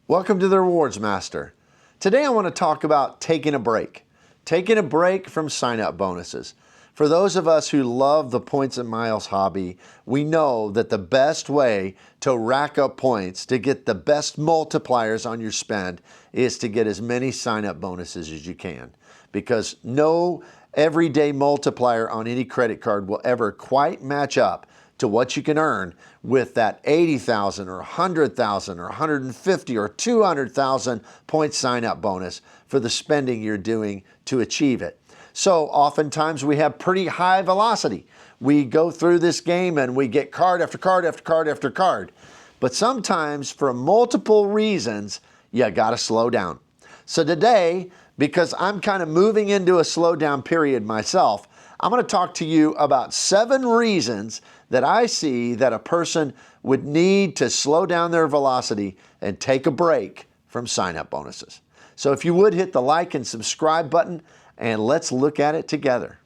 Welcome to the Rewards Master. Today I want to talk about taking a break. Taking a break from sign-up bonuses. For those of us who love the points and miles hobby, we know that the best way to rack up points, to get the best multipliers on your spend, is to get as many sign-up bonuses as you can. Because no everyday multiplier on any credit card will ever quite match up to what you can earn with that 80,000 or 100,000 or 150 or 200,000 point sign-up bonus for the spending you're doing to achieve it. So oftentimes we have pretty high velocity. We go through this game and we get card after card after card after card. But sometimes for multiple reasons, you gotta slow down. So today, because I'm kind of moving into a slowdown period myself, I'm going to talk to you about 7 reasons that I see that a person would need to slow down their velocity and take a break from sign-up bonuses. So if you would, hit the like and subscribe button, and let's look at it together.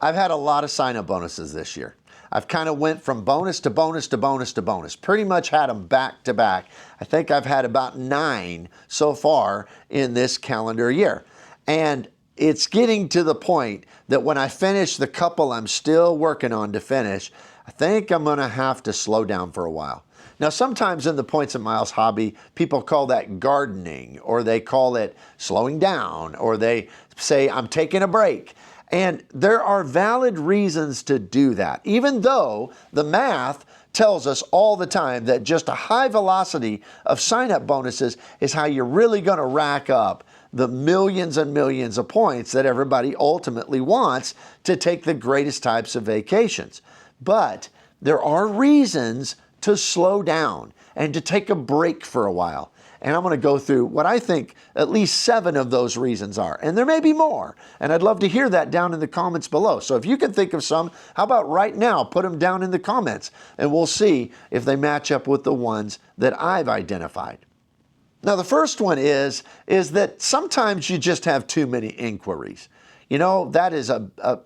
I've had a lot of sign-up bonuses this year. I've kind of went from bonus to bonus to bonus to bonus. Pretty much had them back to back. I think I've had about 9 so far in this calendar year. And it's getting to the point that when I finish the couple I'm still working on to finish, I think I'm going to have to slow down for a while. Now, sometimes in the points and miles hobby, people call that gardening, or they call it slowing down, or they say, I'm taking a break. And there are valid reasons to do that, even though the math tells us all the time that just a high velocity of sign-up bonuses is how you're really going to rack up the millions and millions of points that everybody ultimately wants to take the greatest types of vacations. But there are reasons to slow down and to take a break for a while. And I'm going to go through what I think at least 7 of those reasons are. And there may be more. And I'd love to hear that down in the comments below. So if you can think of some, how about right now, put them down in the comments and we'll see if they match up with the ones that I've identified. Now, the first one is that sometimes you just have too many inquiries. You know, that is a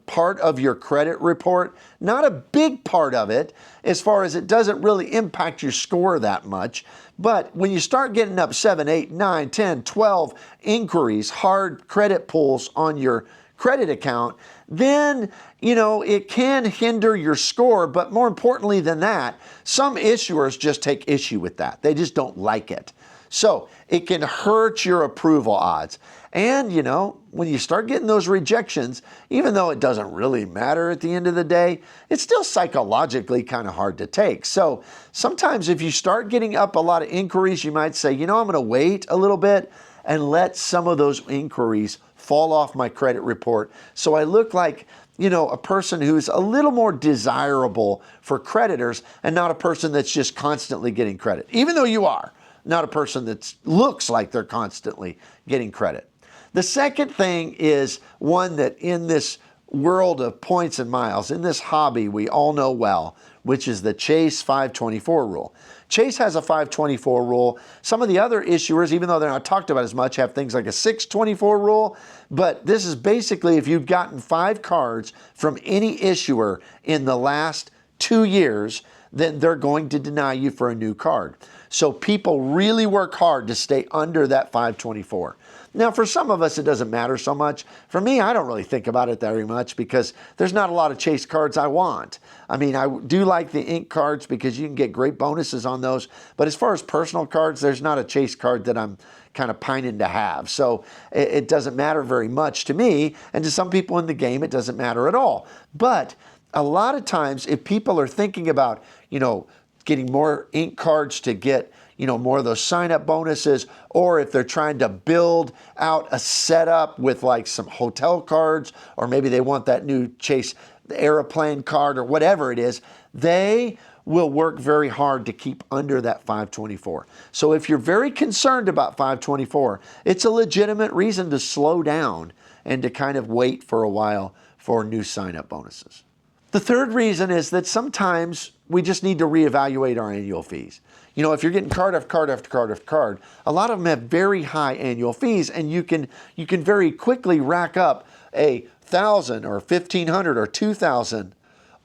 part of your credit report, not a big part of it as far as it doesn't really impact your score that much. But when you start getting up 7, 8, 9, 10, 12 inquiries, hard credit pulls on your credit account, then, you know, it can hinder your score. But more importantly than that, some issuers just take issue with that. They just don't like it. So it can hurt your approval odds. And, you know, when you start getting those rejections, even though it doesn't really matter at the end of the day, it's still psychologically kind of hard to take. So sometimes if you start getting up a lot of inquiries, you might say, you know, I'm going to wait a little bit and let some of those inquiries fall off my credit report so I look like, you know, a person who's a little more desirable for creditors and not a person that's just constantly getting credit, even though you are. Not a person that looks like they're constantly getting credit. The second thing is one that in this world of points and miles, in this hobby we all know well, which is the Chase 524 rule. Chase has a 524 rule. Some of the other issuers, even though they're not talked about as much, have things like a 624 rule. But this is basically if you've gotten 5 cards from any issuer in the last 2 years, then they're going to deny you for a new card. So people really work hard to stay under that 524. Now, for some of us, it doesn't matter so much. For me, I don't really think about it very much because there's not a lot of Chase cards I want. I mean, I do like the ink cards because you can get great bonuses on those. But as far as personal cards, there's not a Chase card that I'm kind of pining to have. So it doesn't matter very much to me. And to some people in the game, it doesn't matter at all. But a lot of times, if people are thinking about, you know, getting more ink cards to get, you know, more of those sign-up bonuses, or if they're trying to build out a setup with like some hotel cards, or maybe they want that new Chase airplane card or whatever it is, they will work very hard to keep under that 524. So if you're very concerned about 524, it's a legitimate reason to slow down and to kind of wait for a while for new sign-up bonuses. The third reason is that sometimes we just need to reevaluate our annual fees. You know, if you're getting card after card after card after card, a lot of them have very high annual fees, and you can very quickly rack up $1,000 or $1,500 or $2,000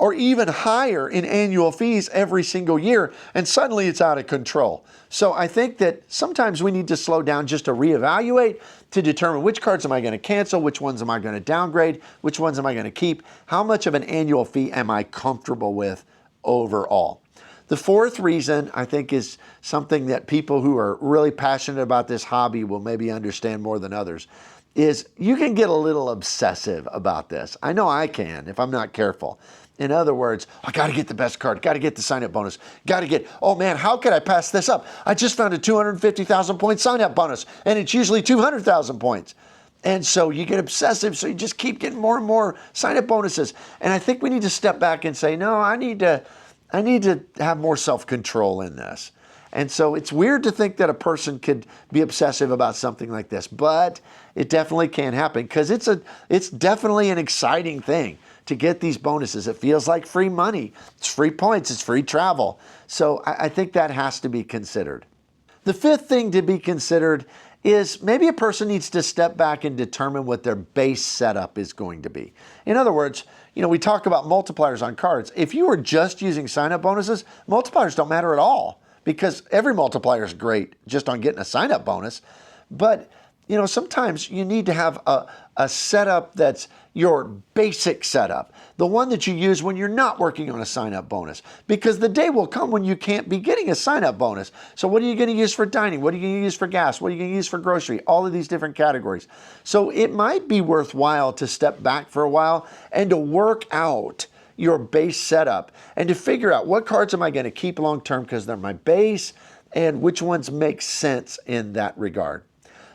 or even higher in annual fees every single year, and suddenly it's out of control. So I think that sometimes we need to slow down just to reevaluate, to determine which cards am I going to cancel, which ones am I going to downgrade, which ones am I going to keep, how much of an annual fee am I comfortable with overall. The fourth reason, I think, is something that people who are really passionate about this hobby will maybe understand more than others, is you can get a little obsessive about this. I know I can if I'm not careful. In other words, I got to get the best card, got to get the sign-up bonus, got to get, oh man, how could I pass this up? I just found a 250,000 point sign-up bonus, and it's usually 200,000 points. And so you get obsessive, so you just keep getting more and more sign-up bonuses. And I think we need to step back and say, no, I need to have more self-control in this. And so it's weird to think that a person could be obsessive about something like this, but it definitely can happen because it's definitely an exciting thing to get these bonuses. It feels like free money. It's free points. It's free travel. So I think that has to be considered. The fifth thing to be considered is maybe a person needs to step back and determine what their base setup is going to be. In other words, we talk about multipliers on cards. If you were just using sign-up bonuses, multipliers don't matter at all because every multiplier is great just on getting a sign-up bonus. But sometimes you need to have a setup that's your basic setup, the one that you use when you're not working on a sign-up bonus, because the day will come when you can't be getting a sign-up bonus. So what are you going to use for dining? What are you going to use for gas? What are you going to use for grocery? All of these different categories. So it might be worthwhile to step back for a while and to work out your base setup and to figure out what cards am I going to keep long-term because they're my base and which ones make sense in that regard.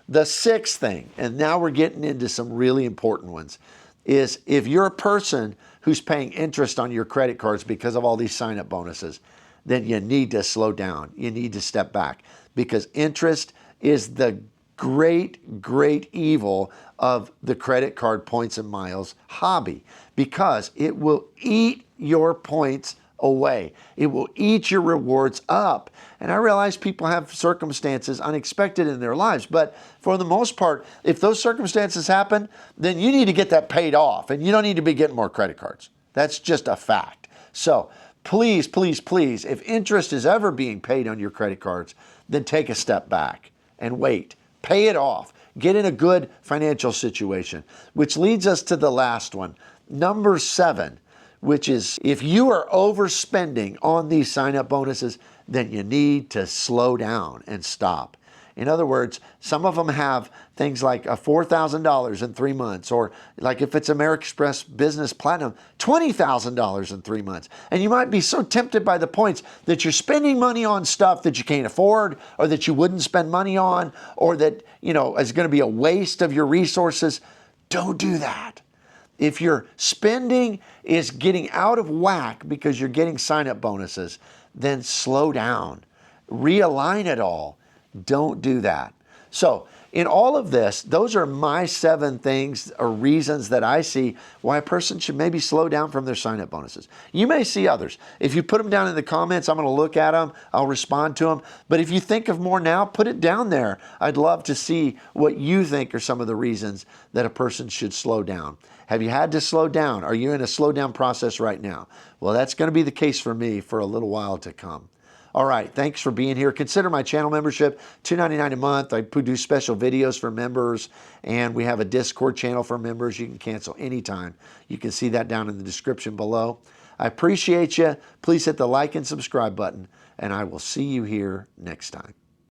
The sixth thing, and now we're getting into some really important ones, is if you're a person who's paying interest on your credit cards because of all these sign-up bonuses, then you need to slow down. You need to step back because interest is the great, great evil of the credit card points and miles hobby because it will eat your points away. It will eat your rewards up. And I realize people have circumstances unexpected in their lives, but for the most part, if those circumstances happen, then you need to get that paid off and you don't need to be getting more credit cards. That's just a fact. So please, please, please, if interest is ever being paid on your credit cards, then take a step back and wait. Pay it off. Get in a good financial situation, which leads us to the last one, number 7, which is if you are overspending on these sign-up bonuses, then you need to slow down and stop. In other words, some of them have things like $4,000 in 3 months, or like if it's American Express Business Platinum, $20,000 in 3 months. And you might be so tempted by the points that you're spending money on stuff that you can't afford, or that you wouldn't spend money on, or that, is going to be a waste of your resources. Don't do that. If your spending is getting out of whack because you're getting sign-up bonuses, then slow down. Realign it all. Don't do that. So in all of this, those are my 7 things or reasons that I see why a person should maybe slow down from their sign-up bonuses. You may see others. If you put them down in the comments, I'm going to look at them. I'll respond to them. But if you think of more now, put it down there. I'd love to see what you think are some of the reasons that a person should slow down. Have you had to slow down? Are you in a slow down process right now? Well, that's going to be the case for me for a little while to come. All right, thanks for being here. Consider my channel membership, $2.99 a month. I do special videos for members, and we have a Discord channel for members. You can cancel anytime. You can see that down in the description below. I appreciate you. Please hit the like and subscribe button, and I will see you here next time.